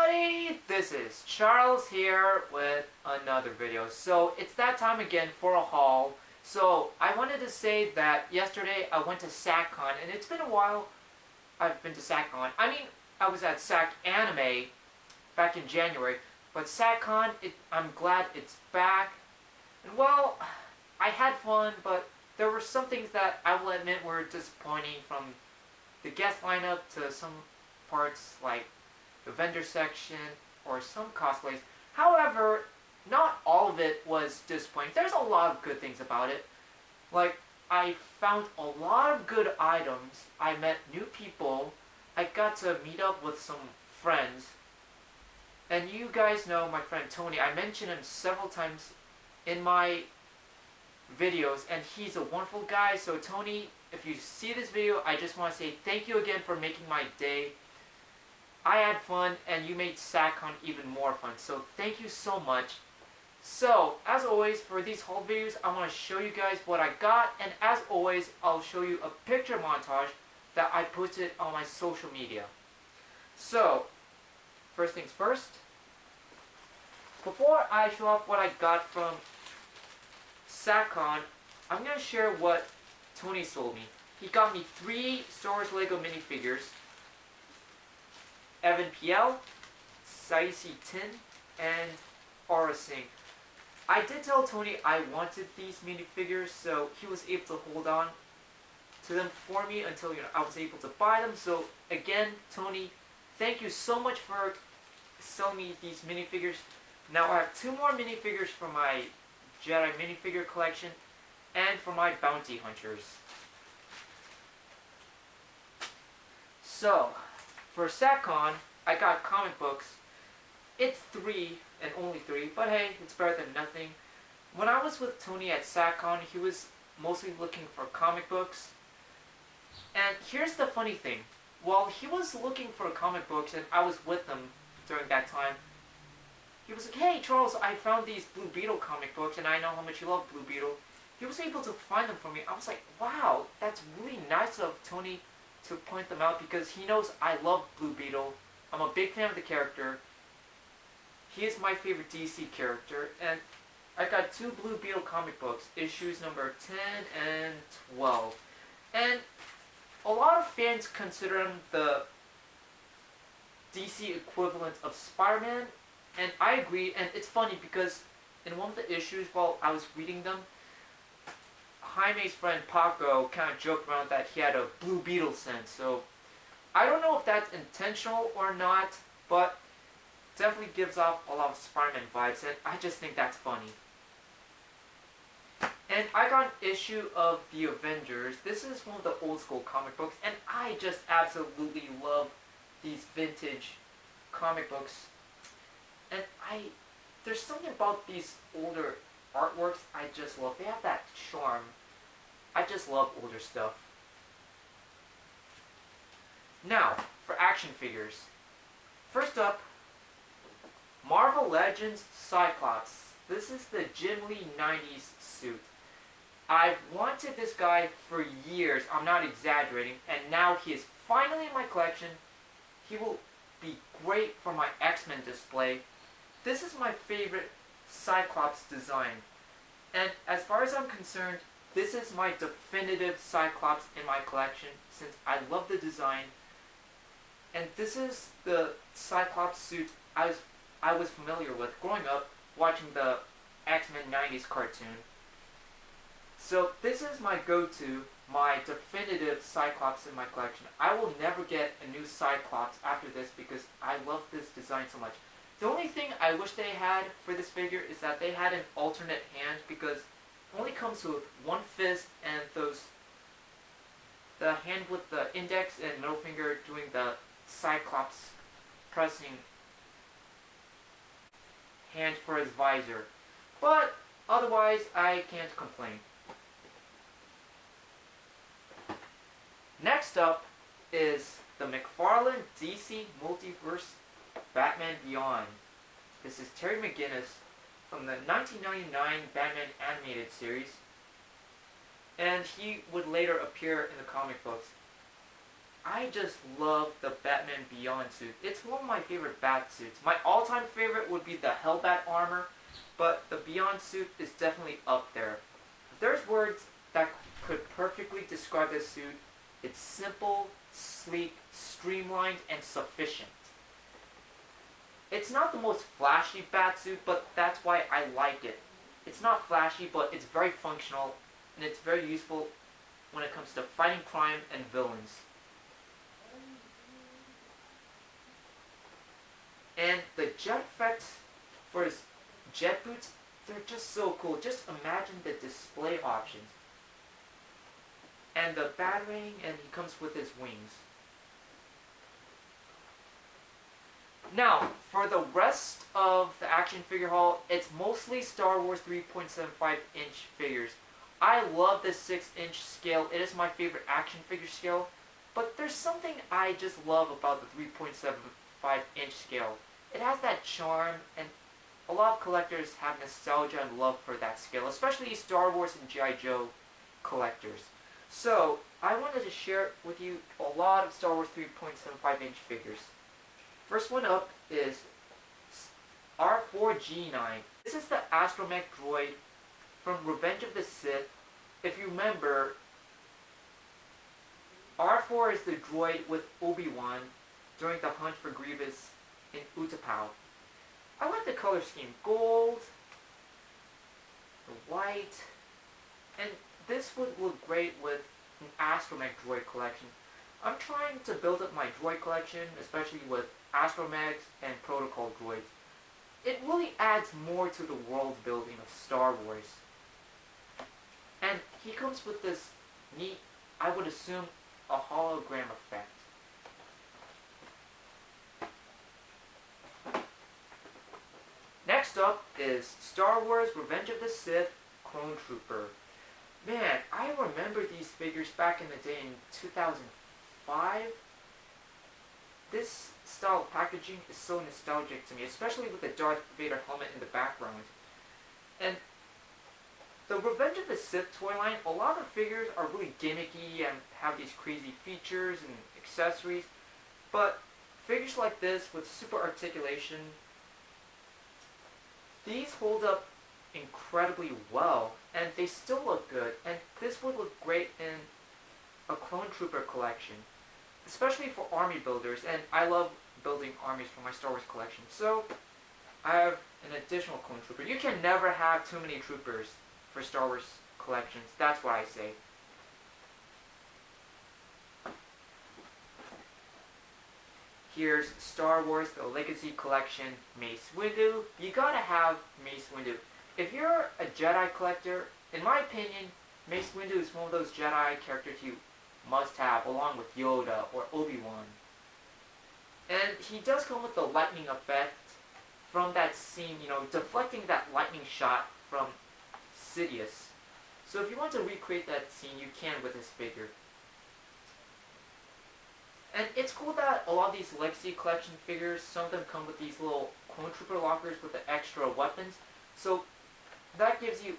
everybody! This is Charles here with another video. So it's that time again for a haul. So I wanted to say that yesterday I went to Sac Con, and it's been a while I've been to Sac Con. I mean, I was at Sac Anime back in January, but Sac Con, I'm glad it's back. And well, I had fun, but there were some things that I will admit were disappointing, from the guest lineup to some parts like the vendor section or some cosplays. However, not all of it was disappointing. There's a lot of good things about it. Like, I found a lot of good items. I met new people. I got to meet up with some friends. And you guys know my friend Tony. I mentioned him several times in my videos, and he's a wonderful guy. So Tony, if you see this video, I just want to say thank you again for making my day. I had fun, and you made Sac Con even more fun, so thank you so much. So, as always, for these haul videos, I want to show you guys what I got, and as always, I'll show you a picture montage that I posted on my social media. So, first things first, before I show off what I got from Sac Con, I'm going to share what Tony sold me. He got me 3 Star Wars Lego minifigures: Evan PL, Saisi Tin, and Aura Singh. I did tell Tony I wanted these minifigures, so he was able to hold on to them for me until I was able to buy them. So again, Tony, thank you so much for selling me these minifigures. Now I have 2 more minifigures for my Jedi minifigure collection and for my bounty hunters. So, for Sac Con, I got comic books. It's 3 and only 3, but hey, it's better than nothing. When I was with Tony at Sac Con, he was mostly looking for comic books. And here's the funny thing. While he was looking for comic books and I was with him during that time, he was like, "Hey Charles, I found these Blue Beetle comic books and I know how much you love Blue Beetle." He was able to find them for me. I was like, wow, that's really nice of Tony to point them out, because he knows I love Blue Beetle. I'm a big fan of the character. He is my favorite DC character, and I got 2 Blue Beetle comic books, issues number 10 and 12. And a lot of fans consider him the DC equivalent of Spider-Man, and I agree. And it's funny because in one of the issues, while I was reading them, Jaime's friend Paco kind of joked around that he had a Blue Beetle sense. So I don't know if that's intentional or not, but definitely gives off a lot of Spider-Man vibes, and I just think that's funny. And I got an issue of the Avengers. This is one of the old school comic books, and I just absolutely love these vintage comic books. And there's something about these older artworks I just love. They have that charm. I just love older stuff. Now, for action figures. First up, Marvel Legends Cyclops. This is the Jim Lee 90s suit. I've wanted this guy for years, I'm not exaggerating, and now he is finally in my collection. He will be great for my X-Men display. This is my favorite Cyclops design. And as far as I'm concerned, this is my definitive Cyclops in my collection, since I love the design. And this is the Cyclops suit I was familiar with growing up watching the X-Men 90s cartoon. So this is my go-to, my definitive Cyclops in my collection. I will never get a new Cyclops after this because I love this design so much. The only thing I wish they had for this figure is that they had an alternate hand, because it only comes with 1 fist and the hand with the index and middle finger doing the Cyclops pressing hand for his visor. But otherwise, I can't complain. Next up is the McFarlane DC Multiverse Batman Beyond. This is Terry McGinnis from the 1999 Batman animated series, and he would later appear in the comic books. I just love the Batman Beyond suit. It's one of my favorite bat suits. My all-time favorite would be the Hellbat armor, but the Beyond suit is definitely up there. If there's words that could perfectly describe this suit, it's simple, sleek, streamlined, and sufficient. It's not the most flashy bat suit, but that's why I like it. It's not flashy, but it's very functional, and it's very useful when it comes to fighting crime and villains. And the jet effects for his jet boots, they're just so cool. Just imagine the display options. And the batarang, and he comes with his wings. Now, for the rest of the action figure haul, it's mostly Star Wars 3.75-inch figures. I love this 6-inch scale. It is my favorite action figure scale. But there's something I just love about the 3.75-inch scale. It has that charm, and a lot of collectors have nostalgia and love for that scale, especially Star Wars and G.I. Joe collectors. So, I wanted to share with you a lot of Star Wars 3.75-inch figures. First one up is R4-G9. This is the astromech droid from Revenge of the Sith. If you remember, R4 is the droid with Obi-Wan during the hunt for Grievous in Utapau. I like the color scheme. Gold, the white, and this would look great with an astromech droid collection. I'm trying to build up my droid collection, especially with astromechs and protocol droids. It really adds more to the world building of Star Wars. And he comes with this neat, I would assume, a hologram effect. Next up is Star Wars Revenge of the Sith Clone Trooper. Man, I remember these figures back in the day in 2005. This style of packaging is so nostalgic to me, especially with the Darth Vader helmet in the background. And the Revenge of the Sith toy line, a lot of the figures are really gimmicky and have these crazy features and accessories. But figures like this with super articulation, these hold up incredibly well, and they still look good, and this would look great in a Clone Trooper collection, especially for army builders, and I love building armies for my Star Wars collection, so I have an additional Clone Trooper. You can never have too many troopers for Star Wars collections, that's what I say. Here's Star Wars The Legacy Collection Mace Windu. You gotta have Mace Windu. If you're a Jedi collector, in my opinion, Mace Windu is one of those Jedi characters you must have, along with Yoda or Obi-Wan. And he does come with the lightning effect from that scene, deflecting that lightning shot from Sidious. So if you want to recreate that scene, you can with this figure. And it's cool that a lot of these Legacy Collection figures, some of them come with these little Clone Trooper lockers with the extra weapons. So that gives you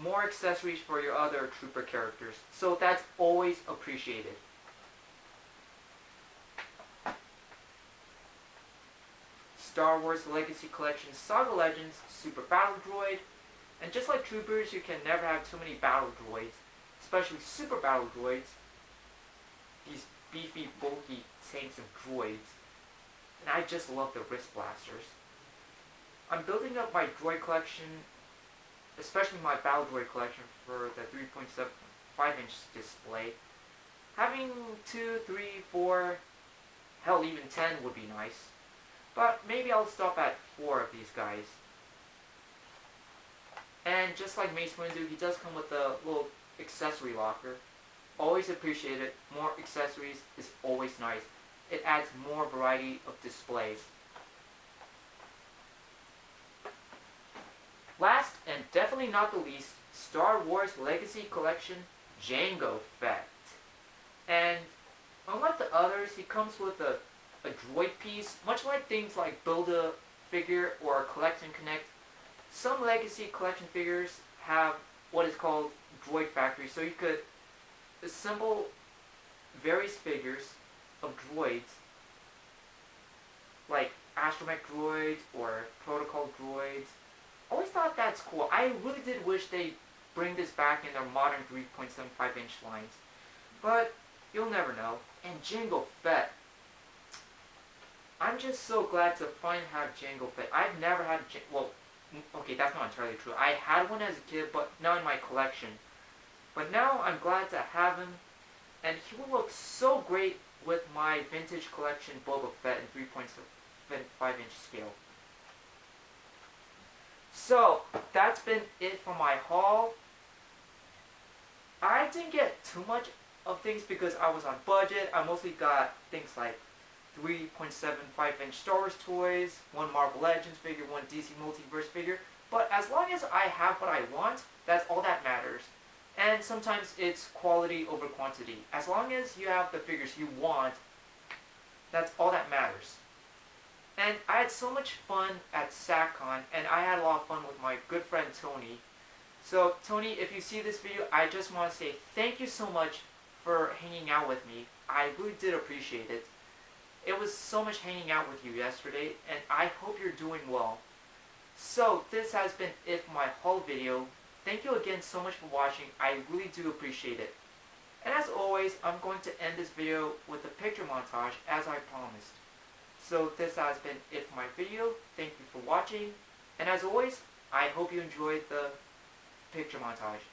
more accessories for your other Trooper characters. So that's always appreciated. Star Wars Legacy Collection Saga Legends Super Battle Droid. And just like Troopers, you can never have too many battle droids, especially Super Battle Droids. These beefy, bulky tanks of droids. And I just love the wrist blasters. I'm building up my droid collection, especially my battle droid collection, for the 3.75-inch display. Having 2, 3, 4, hell, even 10 would be nice. But maybe I'll stop at 4 of these guys. And just like Mace Windu, he does come with a little accessory locker. Always appreciate it. More accessories is always nice. It adds more variety of displays. Last and definitely not the least, Star Wars Legacy Collection Jango Fett. And unlike the others, he comes with a droid piece, much like things like Build-A-Figure or Collect and Connect. Some Legacy Collection figures have what is called Droid Factory, so you could assemble various figures of droids, like astromech droids or protocol droids. I always thought that's cool. I really did wish they bring this back in their modern 3.75-inch lines. But you'll never know. And Jango Fett. I'm just so glad to finally have Jango Fett. I've never had well, okay, that's not entirely true. I had one as a kid, but not in my collection. But now I'm glad to have him, and he will look so great with my vintage collection Boba Fett in 3.75-inch scale. So, that's been it for my haul. I didn't get too much of things because I was on budget. I mostly got things like 3.75-inch Star Wars toys, one Marvel Legends figure, one DC Multiverse figure. But as long as I have what I want, that's all that matters. And sometimes it's quality over quantity. As long as you have the figures you want, that's all that matters. And I had so much fun at Sac Con, and I had a lot of fun with my good friend Tony. So Tony, if you see this video, I just want to say thank you so much for hanging out with me. I really did appreciate it. It was so much hanging out with you yesterday, and I hope you're doing well. So this has been it for my haul video. Thank you again so much for watching. I really do appreciate it. And as always, I'm going to end this video with a picture montage as I promised. So this has been it for my video. Thank you for watching. And as always, I hope you enjoyed the picture montage.